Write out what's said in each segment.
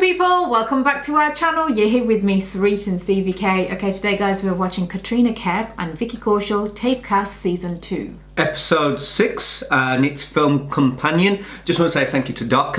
people, welcome back to our channel. You're here with me, Sarit and Stevie K. Okay, today guys, we're watching KATRINA KAIF and VICKY KAUSHAL TapeCast Season 2. Episode 6, and it's film companion. Just want to say thank you to Doc.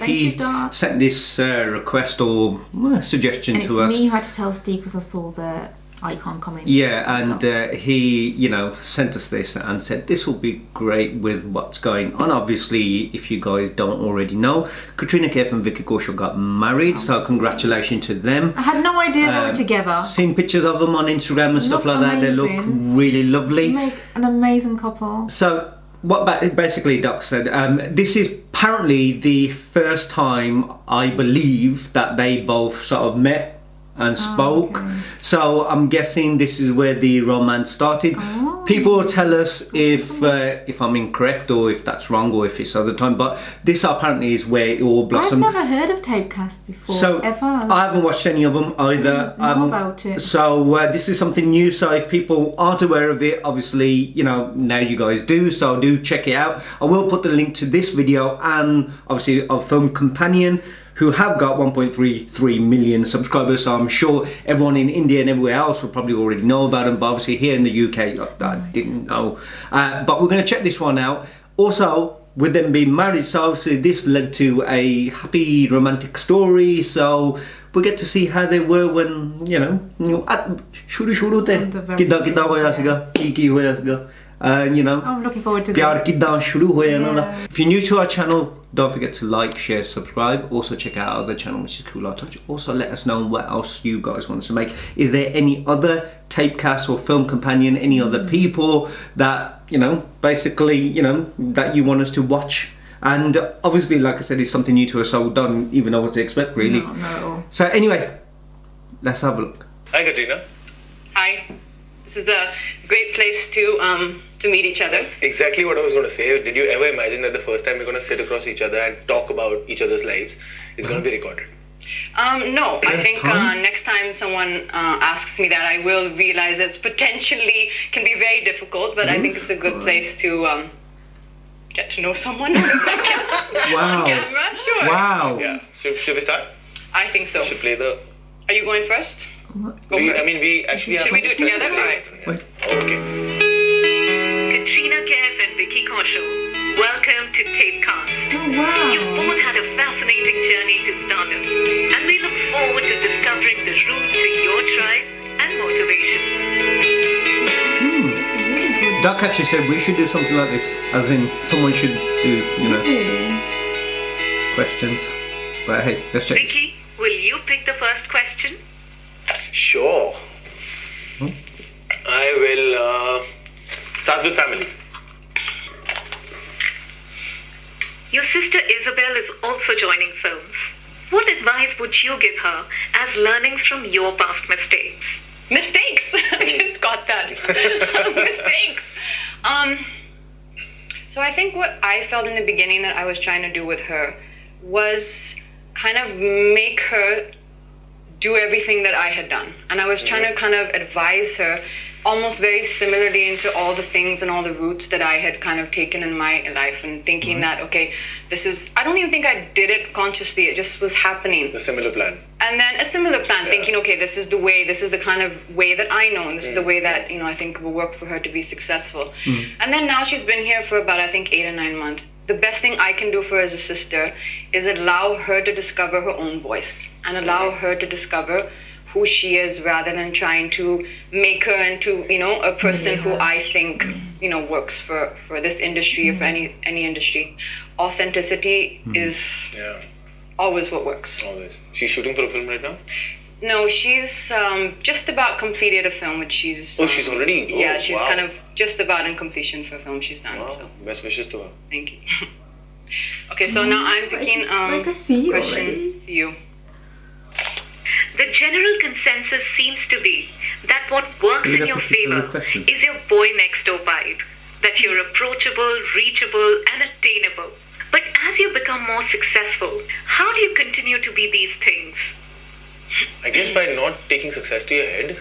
He sent this request or suggestion to us. It's me who had to tell Steve because I saw the icon comment. Yeah, and he, sent us this and said this will be great with what's going on. Obviously, if you guys don't already know, KATRINA KAIF and VICKY KAUSHAL got married, so congratulations to them. I had no idea they were together. Seen pictures of them on Instagram and stuff like that. They look really lovely. They make an amazing couple. So what basically Doc said, this is apparently the first time, I believe, that they both sort of met and spoke. Okay. So I'm guessing this is where the romance started. People tell us if I'm incorrect or if that's wrong or if it's other time, but this apparently is where it all blossomed. I've never heard of TapeCast before, so ever. I haven't watched any of them either. I didn't know about it. So this is something new, so if people aren't aware of it, obviously, now you guys do, so do check it out. I will put the link to this video and obviously of Film Companion, who have got 1.33 million subscribers, so I'm sure everyone in India and everywhere else will probably already know about them, but obviously here in the UK, I didn't know. But we're going to check this one out. Also, with them being married, so obviously this led to a happy romantic story, so we get to see how they were when, I'm looking forward to this. If you're new to our channel, don't forget to like, share, subscribe. Also check out our other channel, which is Cool Art Touch. Also let us know what else you guys want us to make. Is there any other TapeCast or Film Companion, any other people that, basically, that you want us to watch? And obviously, like I said, it's something new to us, so we don't even know what to expect, really. No, not at all. So anyway, let's have a look. Hi, Katrina. Hi. This is a great place to meet each other. That's exactly what I was going to say. Did you ever imagine that the first time we're going to sit across each other and talk about each other's lives is going to be recorded? No. I think next time someone asks me that, I will realize it's potentially can be very difficult, but I think it's a good place to get to know someone, I guess. Wow. On camera, sure. Wow. Yeah. So should we start? I think so. We should play the... Are you going first? We actually should have... we do it together? All right. Wait. Okay. KATRINA KAIF and VICKY KAUSHAL, welcome to TapeCast. Oh, wow. You've both had a fascinating journey to stardom, and we look forward to discovering the route to your drive and motivation. Doc actually said we should do something like this, as in someone should do, questions. But hey, let's check. Vicky, will you pick the first question? Sure. I will start with family. Your sister Isabel is also joining films. What advice would you give her as learnings from your past mistakes? Mistakes. I just got that. Mistakes. So I think what I felt in the beginning that I was trying to do with her was kind of make her do everything that I had done. And I was trying to kind of advise her almost very similarly into all the things and all the routes that I had kind of taken in my life, and thinking that, okay, this is, I don't even think I did it consciously, it just was happening. A similar plan. And then a similar plan, thinking, okay, this is the way, this is the kind of way that I know, and this is the way that, I think will work for her to be successful. And then now she's been here for about, I think, 8 or 9 months. The best thing I can do for her as a sister is allow her to discover her own voice and allow her to discover who she is, rather than trying to make her into, a person who I think, works for this industry or for any industry. Authenticity is always what works. Always. She's shooting for a film right now? No, she's just about completed a film, which she's... she's already... yeah, she's kind of just about in completion for a film she's done. Wow. So. Best wishes to her. Thank you. Okay, so now I'm picking question for you. The general consensus seems to be that what works in your favor is your boy next door vibe, that you're approachable, reachable, and attainable. But as you become more successful, how do you continue to be these things? I guess by not taking success to your head,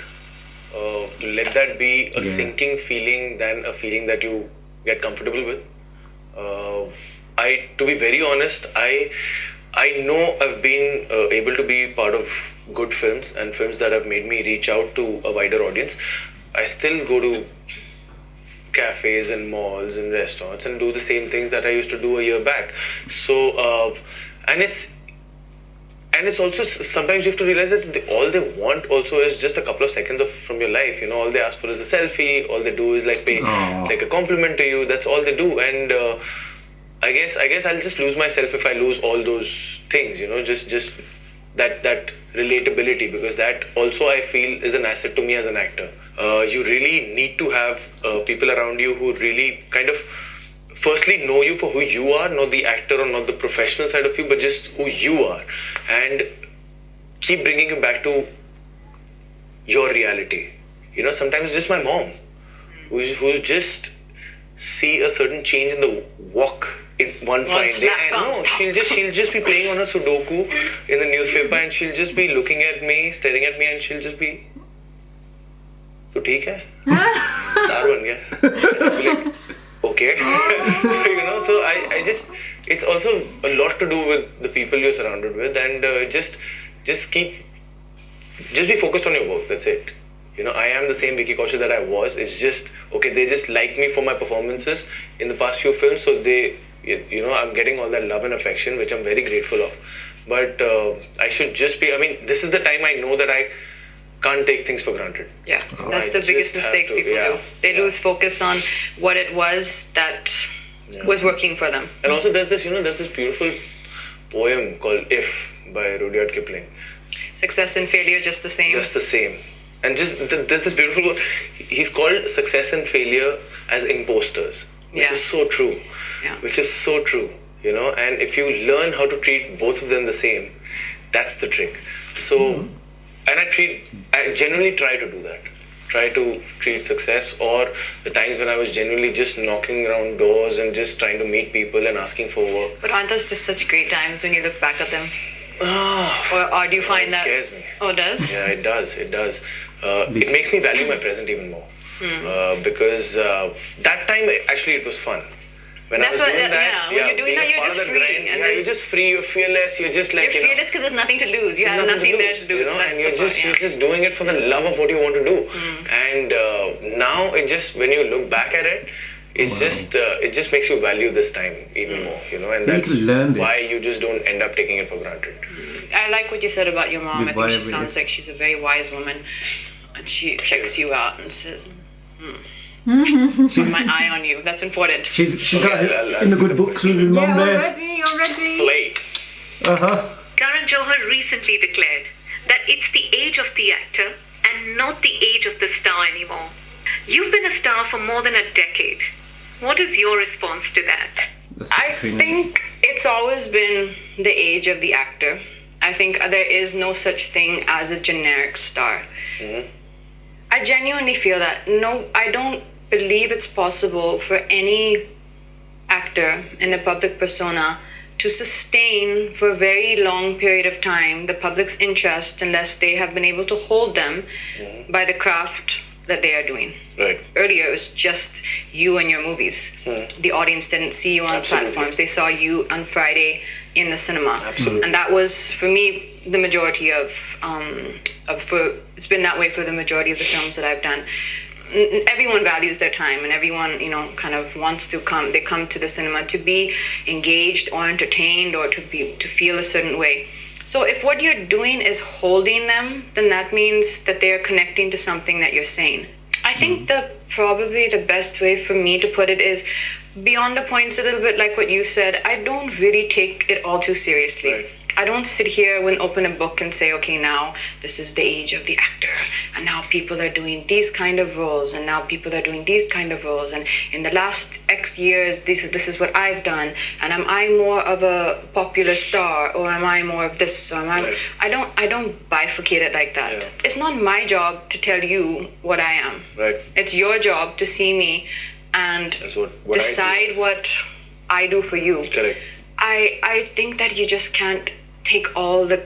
to let that be a sinking feeling than a feeling that you get comfortable with. To be very honest, I I know I've been able to be part of good films and films that have made me reach out to a wider audience. I still go to cafes and malls and restaurants and do the same things that I used to do a year back. So, and it's also sometimes you have to realize that all they want also is just a couple of seconds from your life. You know, all they ask for is a selfie. All they do is like pay like a compliment to you. That's all they do. And I guess I'll just lose myself if I lose all those things. You know, just that relatability, because that also I feel is an asset to me as an actor. You really need to have people around you who really kind of firstly know you for who you are, not the actor or not the professional side of you, but just who you are, and keep bringing you back to your reality. You know, sometimes it's just my mom who just see a certain change in the walk in one fine day, and no, she'll just be playing on a Sudoku in the newspaper, and she'll just be looking at me, staring at me, and she'll just be, "So ठीक है, star बन गया." Okay. So, you know, so I just, it's also a lot to do with the people you're surrounded with, and just be focused on your work. That's it. You know, I am the same Vicky Kaushal that I was. It's just, okay, they just like me for my performances in the past few films, so they, you know, I'm getting all that love and affection, which I'm very grateful of. But I should just be, I mean, this is the time I know that I can't take things for granted. Yeah, that's the biggest mistake people do. They lose focus on what it was that was working for them. And also there's this, you know, there's this beautiful poem called If by Rudyard Kipling. Success and failure just the same. Just the same. And just there's this beautiful word. He's called success and failure as imposters, which is so true. Yeah. Which is so true, you know. And if you learn how to treat both of them the same, that's the trick. So, and I genuinely try to do that. Try to treat success, or the times when I was genuinely just knocking around doors and just trying to meet people and asking for work. But aren't those just such great times when you look back at them? Or do you find that? It scares me. Oh, it does? Yeah, it does. It does. It makes me value my present even more. Because that time, actually, it was fun. When I was doing that, when you're doing that, you're just free. You're just free, you're fearless, you're just like, you're fearless because there's nothing to lose. You have nothing there to lose. You know, and you're just doing it for the love of what you want to do. And now it just, when you look back at it, it's just, it just makes you value this time even more, you know, and that's why you just don't end up taking it for granted. I like what you said about your mom. I think she sounds like she's a very wise woman, and she checks you out and says, my eye on you. That's important. She's got it in the good books with your mum there. Already. Play. Karan Johar recently declared that it's the age of the actor and not the age of the star anymore. You've been a star for more than a decade. What is your response to that? I think it's always been the age of the actor. I think there is no such thing as a generic star. I genuinely feel that. No, I don't believe it's possible for any actor in the public persona to sustain for a very long period of time the public's interest unless they have been able to hold them by the craft that they are doing. Right. Earlier, it was just you and your movies. The audience didn't see you on platforms. They saw you on Friday in the cinema. Absolutely. And that was, for me, the majority of it's been that way for the majority of the films that I've done. Everyone values their time, and everyone, you know, kind of wants to come. They come to the cinema to be engaged or entertained or to feel a certain way. So if what you're doing is holding them, then that means that they're connecting to something that you're saying. I think probably the best way for me to put it is, beyond the points, a little bit like what you said, I don't really take it all too seriously. Right. I don't sit here and open a book and say, okay, now this is the age of the actor, and now people are doing these kind of roles, and now people are doing these kind of roles, and in the last X years, this is what I've done, and am I more of a popular star, or am I more of this, or am I... Right. I don't bifurcate it like that. Yeah. It's not my job to tell you what I am. Right. It's your job to see me and what decide what I do for you. Correct. I think that you just can't take all the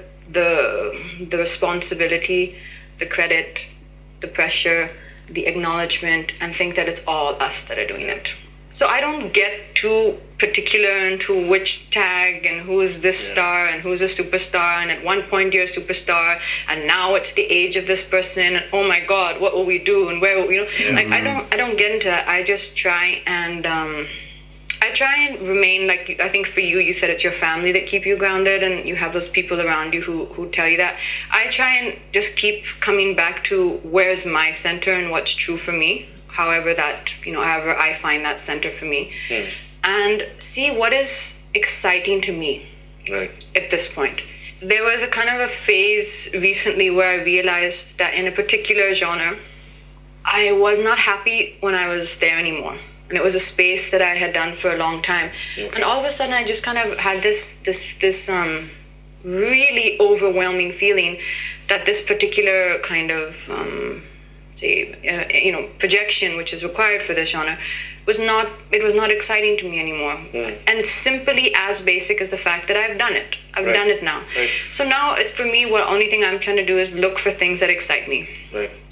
responsibility, the credit, the pressure, the acknowledgement, and think that it's all us that are doing it. So I don't get too particular into which tag and who is this star and who's a superstar, and at one point you're a superstar and now it's the age of this person and oh my god, what will we do and where will we, like I don't get into that. I just try and remain, like I think for you, you said it's your family that keep you grounded and you have those people around you who tell you that. I try and just keep coming back to where's my center and what's true for me, however I find that center for me, and see what is exciting to me at this point. There was a kind of a phase recently where I realized that in a particular genre, I was not happy when I was there anymore. And it was a space that I had done for a long time. And all of a sudden I just kind of had this really overwhelming feeling that this particular kind of projection which is required for this genre was not exciting to me anymore. And simply as basic as the fact that I've done it. I've done it now. So now for me, what only thing I'm trying to do is look for things that excite me.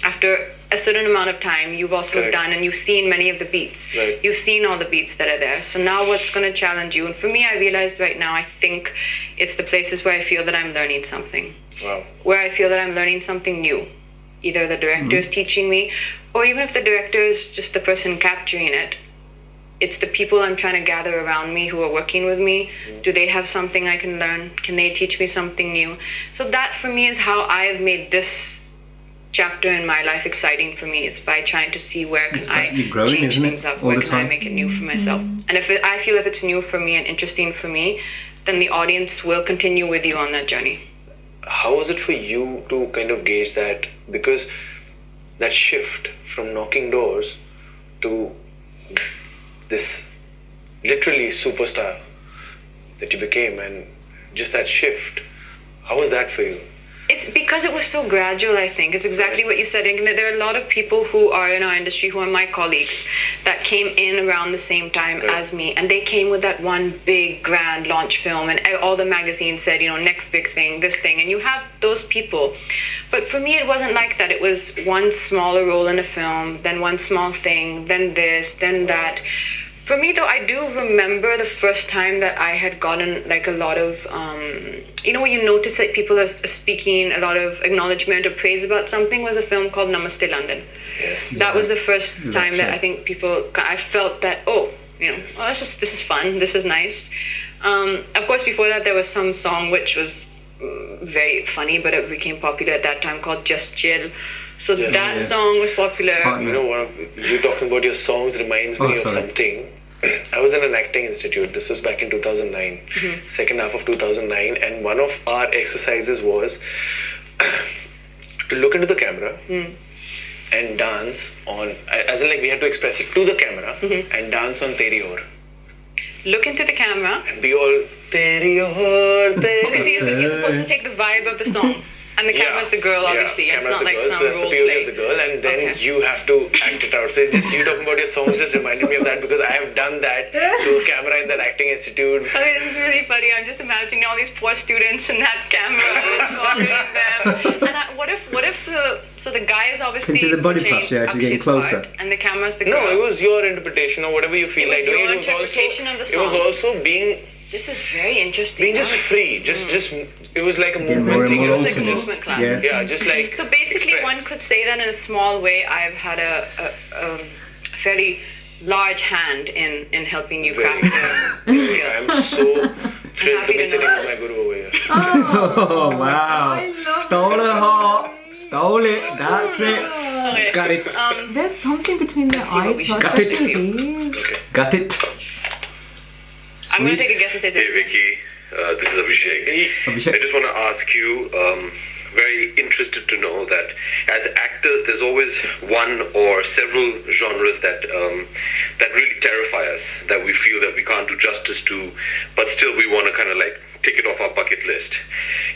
After a certain amount of time, you've also done and you've seen many of the beats. You've seen all the beats that are there. So now what's going to challenge you? And for me, I realized right now, I think it's the places where I feel that I'm learning something. Where I feel that I'm learning something new. Either the director is teaching me, or even if the director is just the person capturing it, it's the people I'm trying to gather around me who are working with me. Do they have something I can learn? Can they teach me something new? So that for me is how I've made this chapter in my life exciting for me, is by trying to see where can I change things up, where can I make it new for myself. And I feel if it's new for me and interesting for me, then the audience will continue with you on that journey. How was it for you to kind of gauge that? Because that shift from knocking doors to this literally superstar that you became, and just that shift, how was that for you? It's because it was so gradual, I think. It's exactly what you said. And there are a lot of people who are in our industry, who are my colleagues, that came in around the same time as me. And they came with that one big, grand launch film. And all the magazines said, next big thing, this thing. And you have those people. But for me, it wasn't like that. It was one smaller role in a film, then one small thing, then this, then that. For me, though, I do remember the first time that I had gotten like a lot of, when you notice that people are speaking a lot of acknowledgement or praise about something, was a film called Namaste London. That was the first time that I think I felt that, this is fun, this is nice. Of course, before that, there was some song which was very funny, but it became popular at that time, called Just Chill. So that song was popular. You talking about your songs reminds me of something. I was in an acting institute. This was back in 2009, second half of 2009, and one of our exercises was to look into the camera and dance on, as in like we had to express it to the camera and dance on Teri Aur. Look into the camera and be all Teri Aur, Teri Aur. Okay, so you're supposed to take the vibe of the song. And the camera's the girl, obviously. It's not like some role play. So that's the POV of the girl, and then you have to act it out. So you talking about your songs just reminded me of that, because I have done that to a camera in that acting institute. Okay, this is really funny. I'm just imagining all these poor students in that camera following them. And what if the guy is obviously the body plus, getting closer, and the camera's the girl. No, it was your interpretation or whatever you feel like doing. Your interpretation of the song. It was also being. This is very interesting. Being just free, just it was like a movement thing. It was like a movement class. Yeah, just like. So basically, one could say that in a small way, I've had a fairly large hand in helping you craft the skill. I'm so thrilled to be sitting with my guru over here. Oh wow! Stole her heart. Stole it. That's it. Okay. Got it. There's something between the eyes. Got it. Got it. I'm going to take a guess and say Hey Vicky, this is Abhishek. I just want to ask you, very interested to know that as actors, there's always one or several genres that really terrify us, that we feel that we can't do justice to, but still we want to kind of like tick it off our bucket list.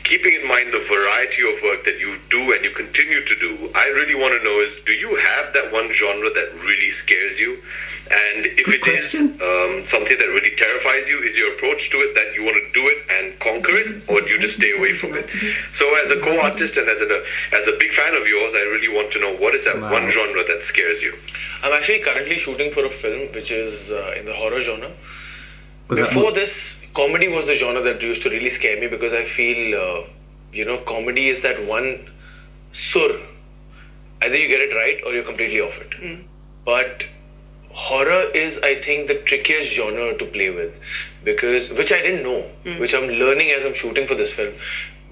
Keeping in mind the variety of work that you do and you continue to do, I really want to know is, do you have that one genre that really scares you? And if it is something that really terrifies you, is your approach to it that you want to do it and conquer it, or do you just stay away from it? So as a co-artist and as a big fan of yours, I really want to know, what is that one genre that scares you? I'm actually currently shooting for a film which is in the horror genre. Before this, comedy was the genre that used to really scare me, because I feel, comedy is that one sur. Either you get it right or you're completely off it. But horror is, I think, the trickiest genre to play with, which I didn't know, which I'm learning as I'm shooting for this film.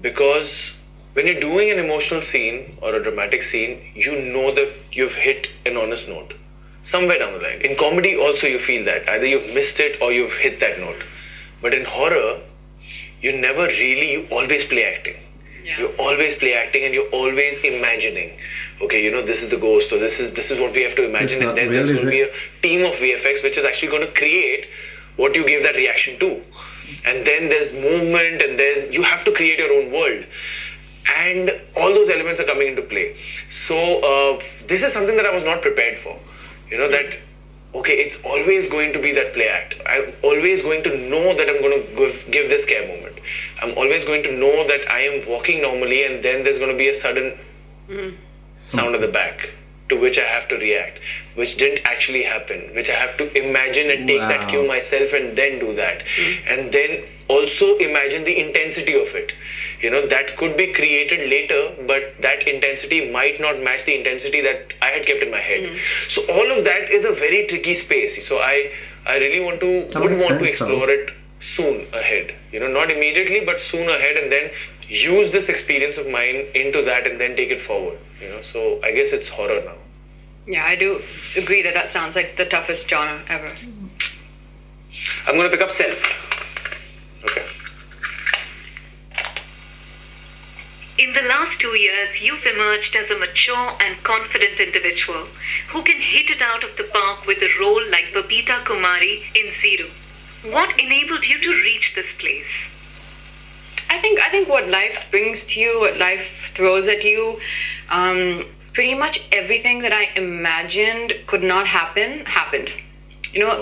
Because when you're doing an emotional scene or a dramatic scene, you know that you've hit an honest note somewhere down the line. In comedy also you feel that either you've missed it or you've hit that note. But in horror, you always play acting. You always play acting, and you're always imagining, okay, this is the ghost, or this is what we have to imagine, and then there's going to be a team of VFX which is actually going to create what you gave that reaction to. And then there's movement, and then you have to create your own world. And all those elements are coming into play. So this is something that I was not prepared for. That, okay, it's always going to be that play act. I'm always going to know that I'm going to give this scare moment. I'm always going to know that I am walking normally, and then there's going to be a sudden sound at the back to which I have to react, which didn't actually happen, which I have to imagine and take that cue myself and then do that. And then also imagine the intensity of it. That could be created later, but that intensity might not match the intensity that I had kept in my head. So all of that is a very tricky space. So I really would want to explore it soon ahead. Not immediately, but soon ahead, and then use this experience of mine into that and then take it forward. So I guess it's horror now. Yeah, I do agree that sounds like the toughest genre ever. I'm going to pick up Self. Okay. In the last 2 years, you've emerged as a mature and confident individual who can hit it out of the park with a role like Babita Kumari in Zero. What enabled you to reach this place? I think what life brings to you, what life throws at you, pretty much everything that I imagined could not happen, happened.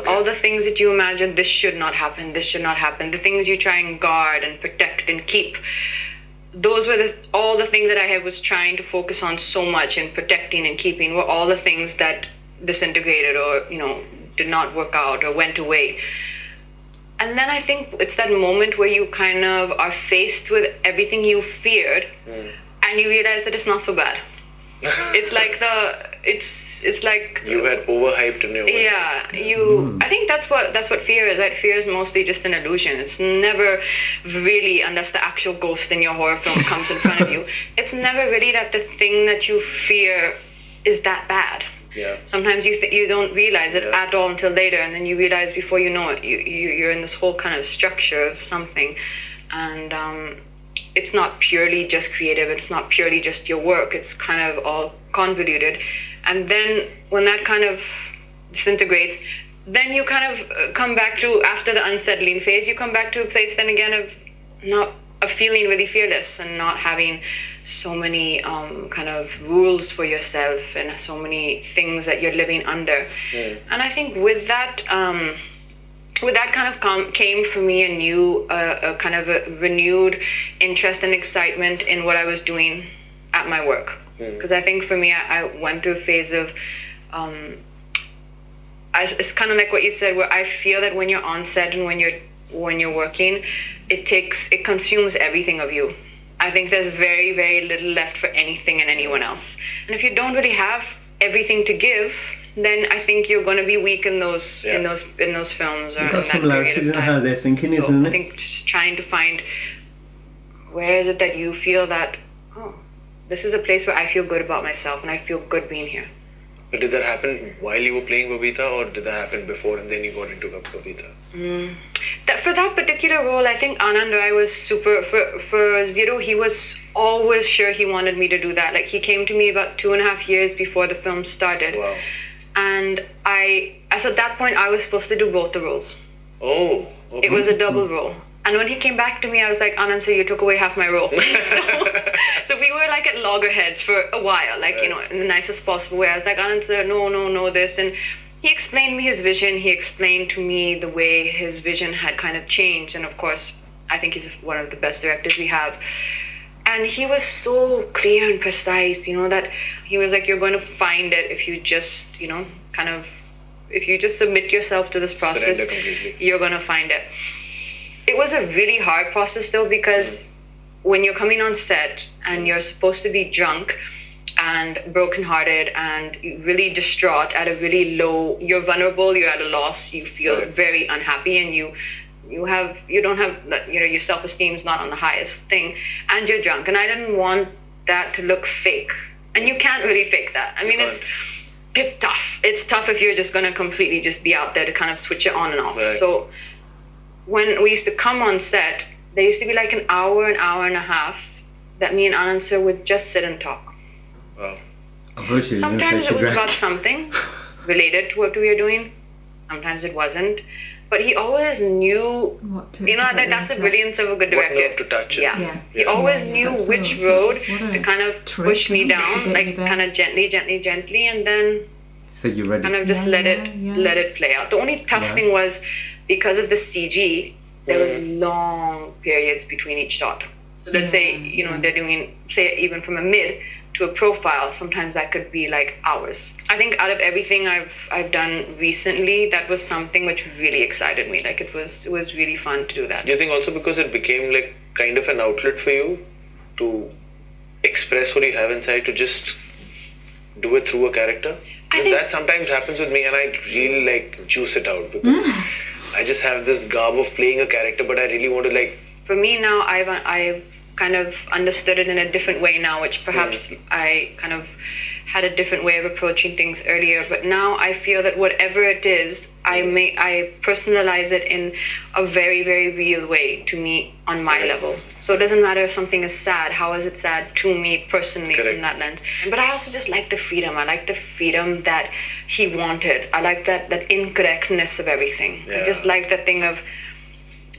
All the things that you imagine, this should not happen, this should not happen, the things you try and guard and protect and keep, those were all the things that I was trying to focus on so much and protecting and keeping were all the things that disintegrated or, did not work out or went away. And then I think it's that moment where you kind of are faced with everything you feared and you realize that it's not so bad. It's like it's like you had overhyped in your way. Yeah, I think that's what fear is. That fear is mostly just an illusion. It's never really, unless the actual ghost in your horror film comes in front of you, it's never really that the thing that you fear is that bad. Yeah. Sometimes you don't realize it at all until later, and then you realize before you know it, you're in this whole kind of structure of something, and it's not purely just creative, it's not purely just your work, it's kind of all convoluted. And then when that kind of disintegrates, then you kind of come back to, after the unsettling phase, you come back to a place then again of feeling really fearless and not having so many kind of rules for yourself and so many things that you're living under. And I think with that kind of came for me a kind of a renewed interest and excitement in what I was doing at my work. Because I think for me, I went through a phase of, it's kind of like what you said, where I feel that when you're on set and when you're working, it consumes everything of you. I think there's very, very little left for anything and anyone else. And if you don't really have everything to give, then I think you're going to be weak in those films. Or You've got similarities in how they're thinking, so isn't it? I think just trying to find where is it that you feel that, this is a place where I feel good about myself and I feel good being here. But did that happen while you were playing Babita, or did that happen before and then you got into Babita? For that particular role, I think Anand Rai was super. For Zero, he was always sure he wanted me to do that. Like, he came to me about 2.5 years before the film started. Wow. And as at that point, I was supposed to do both the roles. Oh, okay. It was a double role. And when he came back to me, I was like, Anand, so you took away half my role. so we were like at loggerheads for a while, like, in the nicest possible way. I was like, Anand, sir, no, this. And he explained me his vision. He explained to me the way his vision had kind of changed. And of course, I think he's one of the best directors we have. And he was so clear and precise, that he was like, you're going to find it if you just, if you just submit yourself to this process, you're going to find it. It was a really hard process though, because when you're coming on set and you're supposed to be drunk and brokenhearted and really distraught at a really low, you're vulnerable, you're at a loss, you feel very unhappy, and you don't have your self-esteem is not on the highest thing, and you're drunk. And I didn't want that to look fake, and you can't really fake that. I mean, it's tough. It's tough if you're just going to completely just be out there to kind of switch it on and off. Right. So when we used to come on set, there used to be like an hour and a half that me and Anand sir would just sit and talk. Wow. Sometimes it was about something related to what we were doing. Sometimes it wasn't. But he always knew, that's the brilliance of a good director. What nerve to touch it. Yeah. He always knew which road to kind of push me down, like kind of gently, and then you're ready. Kind of just let it play out. The only tough thing was, because of the CG, there was long periods between each shot. So let's say, they're doing, say, even from a mid to a profile, sometimes that could be like hours. I think out of everything I've done recently, that was something which really excited me. Like it was really fun to do that. Do you think also because it became like kind of an outlet for you to express what you have inside, to just do it through a character? Because that sometimes happens with me, and I really like juice it out, because I just have this garb of playing a character, but I really want to For me now, I've kind of understood it in a different way now, which perhaps I kind of had a different way of approaching things earlier. But now I feel that whatever it is, I personalize it in a very, very real way to me on my level. So it doesn't matter if something is sad. How is it sad to me personally from that lens? But I also just like the freedom. I like the freedom that he wanted. I like that incorrectness of everything. I just like that thing of,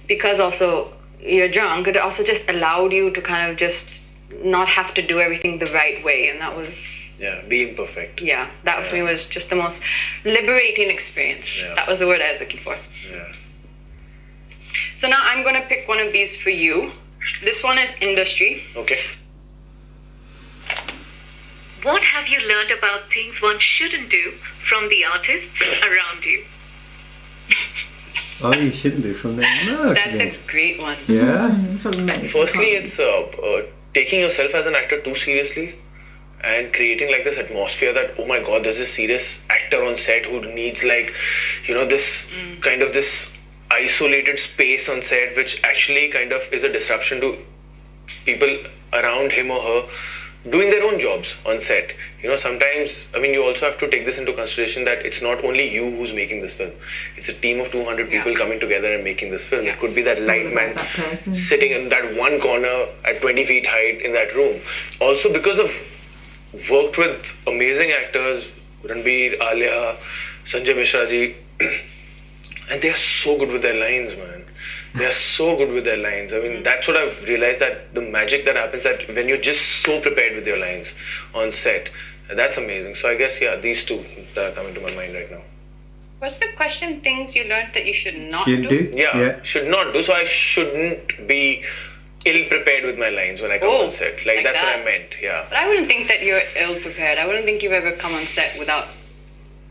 because also you're drunk, it also just allowed you to kind of just not have to do everything the right way. And that was... be imperfect. That for me was just the most liberating experience. That was the word I was looking for. So now I'm going to pick one of these for you. This one is industry. Okay. What have you learned about things one shouldn't do from the artists around you? You shouldn't do from them. No, that's a great one. Yeah. Firstly, it's taking yourself as an actor too seriously, and creating like this atmosphere that, oh my god, there's a serious actor on set who needs this kind of this isolated space on set, which actually kind of is a disruption to people around him or her doing their own jobs on set. Sometimes, you also have to take this into consideration that it's not only you who's making this film. It's a team of 200 people coming together and making this film. It could be that light man sitting in that one corner at 20 feet height in that room. Also, because of worked with amazing actors, Ranbir, Alia, Sanjay Mishra ji, and they are so good with their lines, man. They are so good with their lines. That's what I've realized, that the magic that happens, that when you're just so prepared with your lines on set, that's amazing. So I guess, these two that are coming to my mind right now. What's the question? Things you learned that you should not do? Yeah, should not do. So I shouldn't be ill-prepared with my lines when I come on set. Like that's what I meant, But I wouldn't think that you're ill-prepared. I wouldn't think you've ever come on set without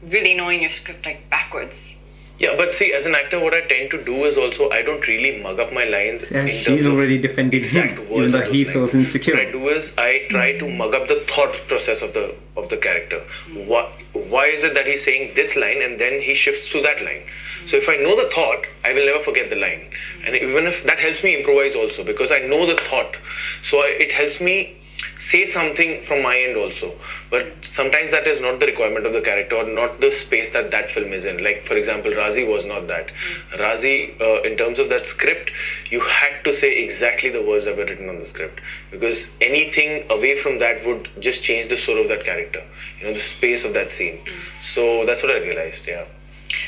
really knowing your script backwards. Yeah, but see, as an actor, what I tend to do is also, I don't really mug up my lines in terms he's already defended exact him, words even though he feels insecure. What I do is, I try to mug up the thought process of the character. Why is it that he's saying this line and then he shifts to that line? So if I know the thought, I will never forget the line. And even if that helps me improvise also, because I know the thought. So it helps me say something from my end also, but sometimes that is not the requirement of the character or not the space that film is in. Like for example, Razi was not that. Razi, in terms of that script, you had to say exactly the words that were written on the script, because anything away from that would just change the soul of that character, the space of that scene. So that's what I realized.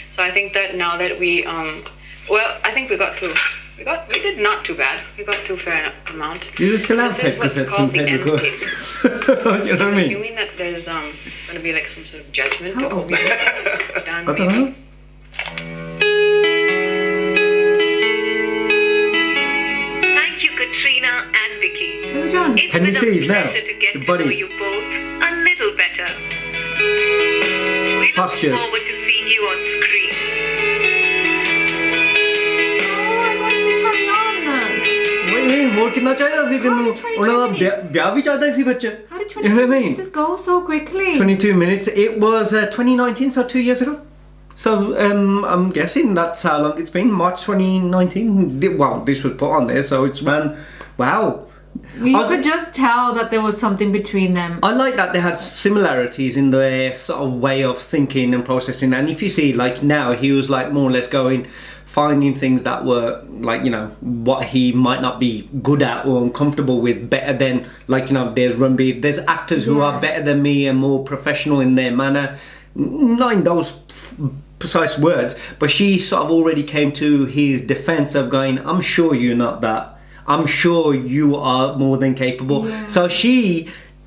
So I think that now that we I think we got through We did not too bad. We got through a fair amount. You still have This is tape what's called the end tape. You know what I I'm mean? assuming that there's going to be like some sort of judgment How or old? done. I don't Maybe. know. Thank you, Katrina and Vicky. There was John. It's Can you been see a now? pleasure to get The to know bodies. you both a little better. We look Postures. forward to seeing you on screen. Oh, I watched it carry on. ਨਹੀਂ ਹੋਰ ਕਿੰਨਾ ਚਾਹੀਦਾ ਸੀ ਤੈਨੂੰ How did 22 ਉਹਨਾਂ ਦਾ minutes? ਵਿਆਹ ਵੀ ਚਾਹੀਦਾ ਸੀ ਬੱਚੇ How did You know 22 what I mean? minutes just go so quickly? 22 minutes. It was 2019, so 2 years ago. So I'm guessing that's how long it's been. March 2019. Well, this was put on there, so it's ran. Wow. You could just tell that there was something between them. I like that they had similarities in their sort of way of thinking and processing. And if you see, like now, he was like more or less finding things that were like, you know, what he might not be good at or uncomfortable with better than, like, you know, there's Ranbir, there's actors who are better than me and more professional in their manner. Not in those precise words, but she sort of already came to his defense of going, I'm sure you're not that. I'm sure you are more than capable. Yeah. So she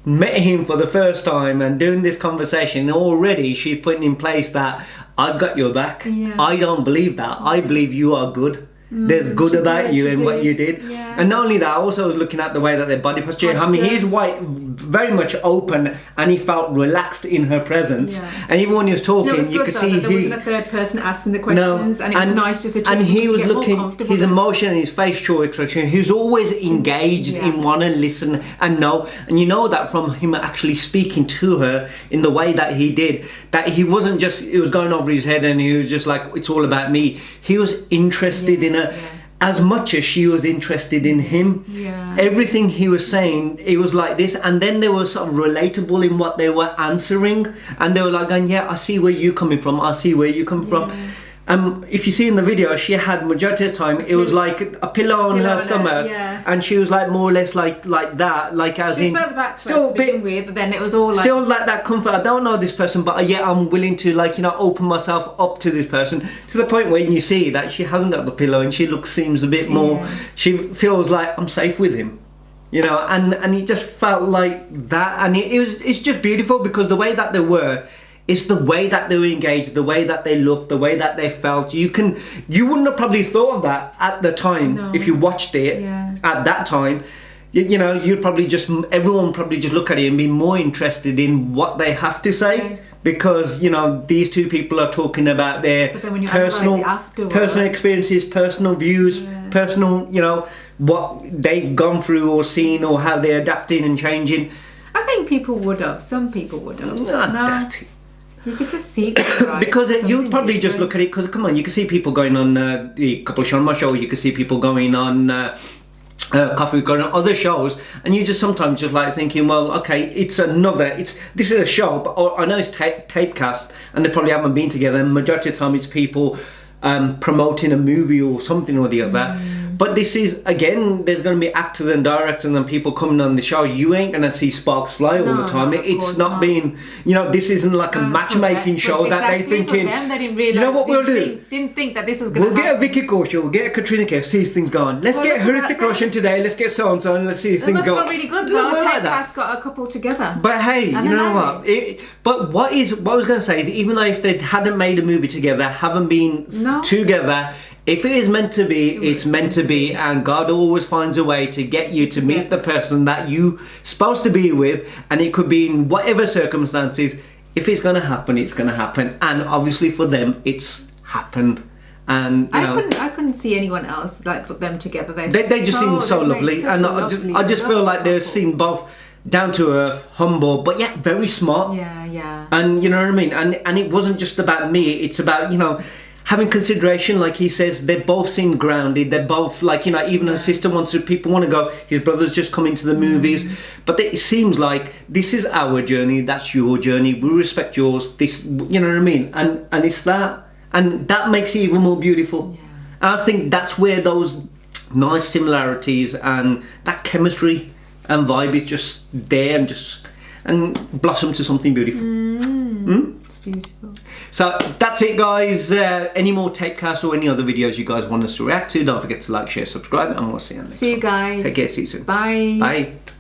met him for the first time and doing this conversation, and already she's putting in place that I've got your back. Yeah. I don't believe that. I believe you are good. There's good she about did, you she and what did. you did. Yeah. And not only that, I also was looking at the way that their body posture. I mean, he's very much open, and he felt relaxed in her presence. Yeah. And even when he was Do you know talking, what's you good could though, see that there wasn't a third person asking the questions, and it was nice just to and he was looking, his emotion, emotion and his facial expression, he was always engaged Yeah. in want to listen and know. And you know that from him actually speaking to her in the way that he did, that he wasn't just, it was going over his head and he was just like, it's all about me. He was interested in her as much as she was interested in him. Yeah. Everything he was saying, it was like this. And then they were sort of relatable in what they were answering, and they were like going, yeah, I see where you're coming from, I see where you come from. If you see in the video, she had majority of the time it was like a pillow on her stomach, and she was like more or less like that, like as She in felt back still a bit weird, but then it was all like still like that comfort. I don't know this person, but yet I'm willing to, like, you know, open myself up to this person, to the point where you see that she hasn't got the pillow and she seems a bit more, she feels like I'm safe with him, you know, and it just felt like that. And it's just beautiful, because the way that they were, it's the way that they were engaged, the way that they looked, the way that they felt. You wouldn't have probably thought of that at the time if you watched it at that time. You know, everyone probably just look at it and be more interested in what they have to say, because, you know, these two people are talking about their personal experiences, personal views, personal, you know, what they've gone through or seen, or how they're adapting and changing. I think people would have. Some people would have. No. You could just see that, right? Because you probably just look at it, because come on, you can see people going on the Couple Sharma show, you can see people going on Coffee, going on other shows, and you just sometimes just like thinking, well, okay, this is a show, but I know it's TapeCast, and they probably haven't been together, and majority of the time it's people promoting a movie or something or the other. But this is, again, there's going to be actors and directors and people coming on the show. You ain't going to see sparks fly all the time. It's not being, you know, this isn't like a matchmaking show that they thinking, they didn't realize, you know what we'll do? Didn't think that this was going to We'll happen. get a Vicky Kaushal, we'll get a Katrina Kaif, see if things go on. Let's get Hrithik Roshan today, let's get so-and-so, and let's see if things go on. That's really good, Doesn't though. work like that. TapeCast got a couple together. But hey, you know what? But what I was going to say is, even though if they hadn't made a movie together, haven't been together, if it is meant to be, it's meant to be, and God always finds a way to get you to meet the person that you're supposed to be with, and it could be in whatever circumstances. If it's going to happen, it's going to happen, and obviously for them, it's happened. And you know, I couldn't see anyone else like put them together. They just seem so lovely, and I just feel like they seem both down to earth, humble, but yet very smart. Yeah. And you know what I mean. And it wasn't just about me. It's about, you know, having consideration, like he says. They both seem grounded. They're both like, you know, even her sister wants to. People want to go. His brother's just come into the movies, but it seems like this is our journey. That's your journey. We respect yours. This, you know what I mean. And it's that, and that makes it even more beautiful. And I think that's where those nice similarities and that chemistry and vibe is just there, and blossom to something beautiful. It's beautiful. So that's it, guys. Any more TapeCast or any other videos you guys want us to react to, don't forget to like, share, subscribe, and we'll see you next one. See you guys. Take care, see you soon. Bye. Bye.